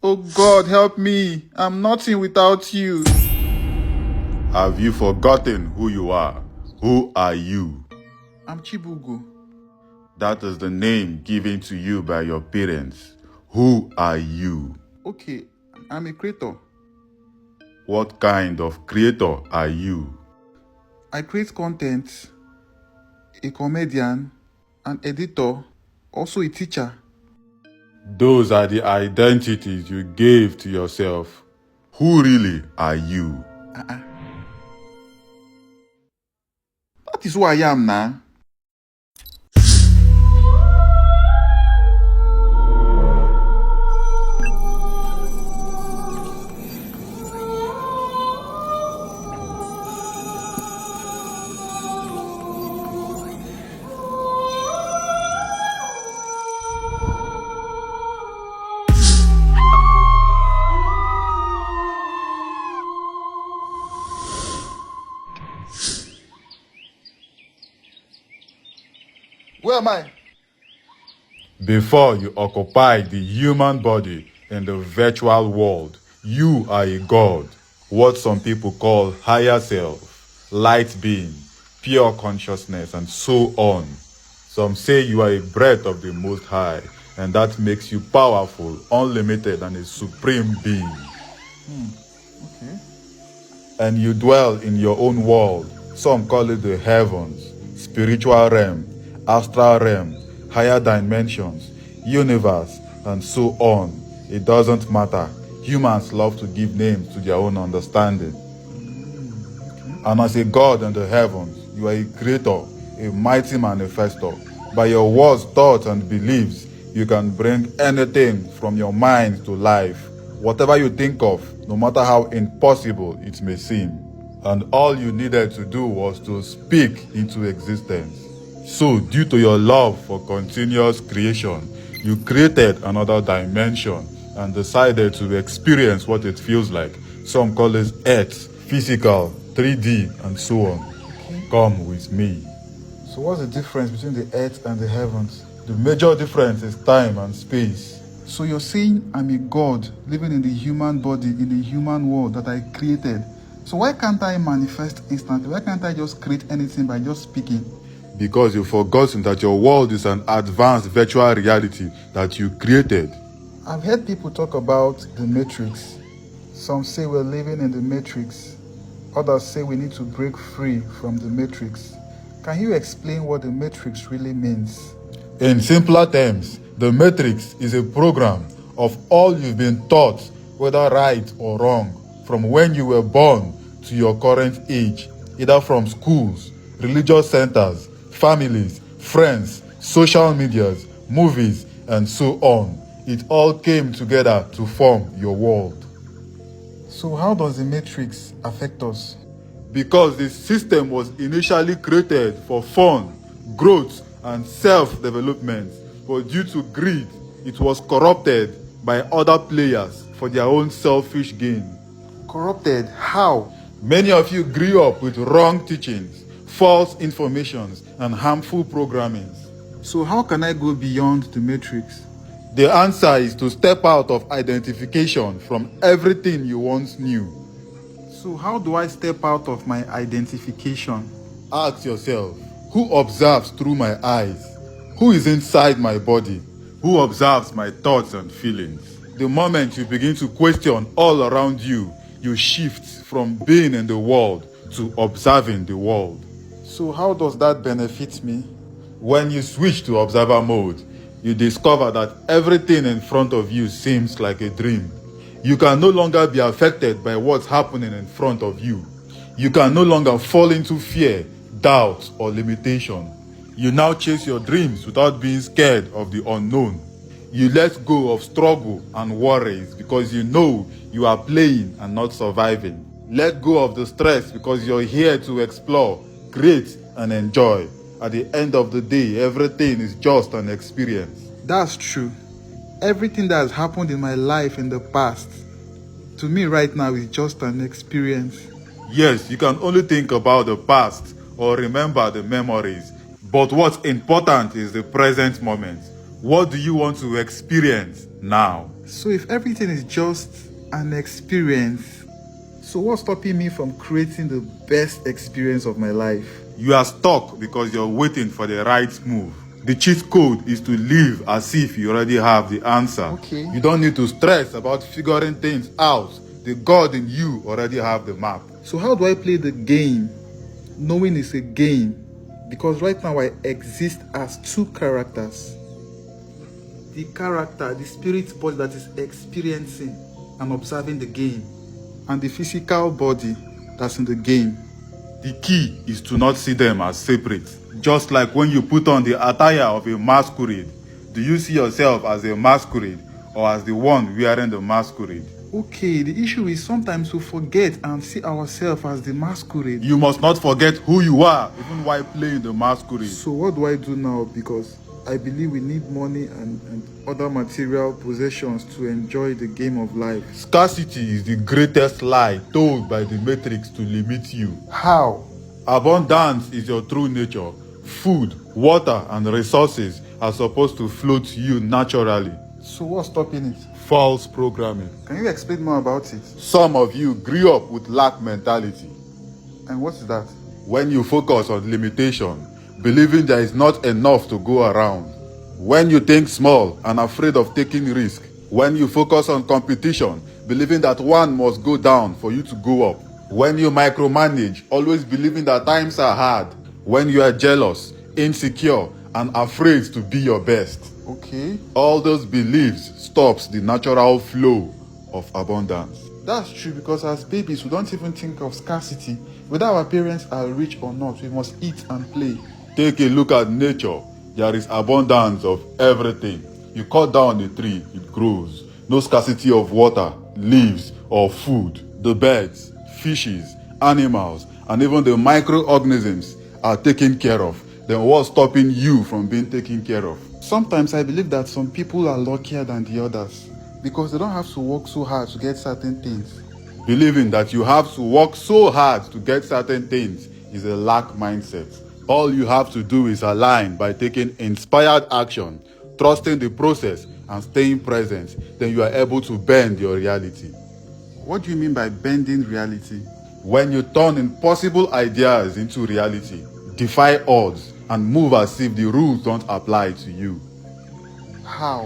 Oh God, help me. I'm nothing without you. Have you forgotten who you are? Who are you? I'm Chibugo. That is the name given to you by your parents. Who are you? Okay, I'm a creator. What kind of creator are you? I create content, a comedian, an editor, also a teacher. Those are the identities you gave to yourself. Who really are you? That is who I am now. Where am I? Before you occupy the human body in the virtual world, you are a god. What some people call higher self, light being, pure consciousness, and so on. Some say you are a breath of the Most High, and that makes you powerful, unlimited, and a supreme being. Okay. And you dwell in your own world. Some call it the heavens, spiritual realm, astral realm, higher dimensions, universe, and so on. It doesn't matter. Humans love to give names to their own understanding. And as a god in the heavens, you are a creator, a mighty manifestor. By your words, thoughts, and beliefs, you can bring anything from your mind to life. Whatever you think of, no matter how impossible it may seem. And all you needed to do was to speak into existence. So, due to your love for continuous creation, you created another dimension and decided to experience what it feels like. Some call it Earth, physical, 3D, and so on. Come with me. So what's the difference between the earth and the heavens? The major difference is time and space. So you're saying I'm a god living in the human body, in the human world that I created. So why can't I manifest instantly? Why can't I just create anything by just speaking? Because you've forgotten that your world is an advanced virtual reality that you created. I've heard people talk about the matrix. Some say we're living in the matrix. Others say we need to break free from the matrix. Can you explain what the matrix really means? In simpler terms, the matrix is a program of all you've been taught, whether right or wrong, from when you were born to your current age, either from schools, religious centers, families, friends, social medias, movies, and so on. It all came together to form your world. So how does the matrix affect us? Because the system was initially created for fun, growth, and self-development, but due to greed, it was corrupted by other players for their own selfish gain. Corrupted? How? Many of you grew up with wrong teachings, false informations, and harmful programmings. So how can I go beyond the matrix? The answer is to step out of identification from everything you once knew. So how do I step out of my identification? Ask yourself, who observes through my eyes? Who is inside my body? Who observes my thoughts and feelings? The moment you begin to question all around you, you shift from being in the world to observing the world. So how does that benefit me? When you switch to observer mode, you discover that everything in front of you seems like a dream. You can no longer be affected by what's happening in front of you. You can no longer fall into fear, doubt, or limitation. You now chase your dreams without being scared of the unknown. You let go of struggle and worries because you know you are playing and not surviving. Let go of the stress because you're here to explore, create, and enjoy. At the end of the day, everything is just an experience. That's true. Everything that has happened in my life in the past, to me right now, is just an experience. Yes, you can only think about the past or remember the memories. But what's important is the present moment. What do you want to experience now? So if everything is just an experience, so what's stopping me from creating the best experience of my life? You are stuck because you're waiting for the right move. The cheat code is to live as if you already have the answer. Okay. You don't need to stress about figuring things out. The God in you already have the map. So how do I play the game knowing it's a game? Because right now I exist as two characters. The character, the spirit body that is experiencing and observing the game, and the physical body that's in the game. The key is to not see them as separate. Just like when you put on the attire of a masquerade, do you see yourself as a masquerade or as the one wearing the masquerade? Okay, the issue is sometimes we forget and see ourselves as the masquerade. You must not forget who you are, even while playing the masquerade. So what do I do now? Because I believe we need money and other material possessions to enjoy the game of life. Scarcity is the greatest lie told by the Matrix to limit you. How? Abundance is your true nature. Food, water, and resources are supposed to flow to you naturally. So what's stopping it? False programming. Can you explain more about it? Some of you grew up with lack mentality. And what is that? When you focus on limitation, believing there is not enough to go around. When you think small and afraid of taking risk. When you focus on competition, believing that one must go down for you to go up. When you micromanage, always believing that times are hard. When you are jealous, insecure, and afraid to be your best. Okay. All those beliefs stops the natural flow of abundance. That's true, because as babies we don't even think of scarcity. Whether our parents are rich or not, we must eat and play. Take a look at nature. There is abundance of everything. You cut down a tree, it grows. No scarcity of water, leaves, or food. The birds, fishes, animals, and even the microorganisms are taken care of. Then what's stopping you from being taken care of? Sometimes I believe that some people are luckier than the others because they don't have to work so hard to get certain things. Believing that you have to work so hard to get certain things is a lack mindset. All you have to do is align by taking inspired action, trusting the process, and staying present. Then you are able to bend your reality. What do you mean by bending reality? When you turn impossible ideas into reality, defy odds, and move as if the rules don't apply to you. How?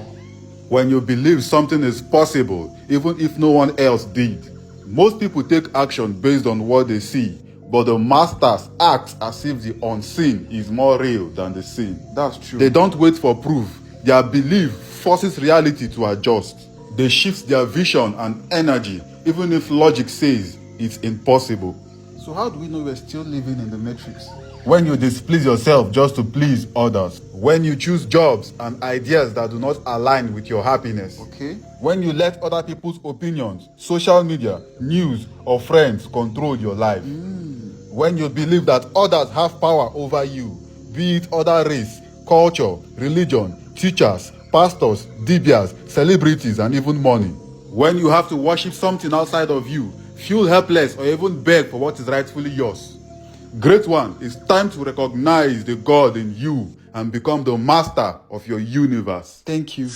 When you believe something is possible, even if no one else did. Most people take action based on what they see, but the masters act as if the unseen is more real than the seen. That's true. They don't wait for proof. Their belief forces reality to adjust. They shift their vision and energy, even if logic says it's impossible. So how do we know we're still living in the matrix? When you displease yourself just to please others. When you choose jobs and ideas that do not align with your happiness. Okay. When you let other people's opinions, social media, news, or friends control your life. When you believe that others have power over you, be it other race, culture, religion, teachers, pastors, dibias, celebrities, and even money. When you have to worship something outside of you, feel helpless, or even beg for what is rightfully yours. Great one, it's time to recognize the God in you and become the master of your universe. Thank you.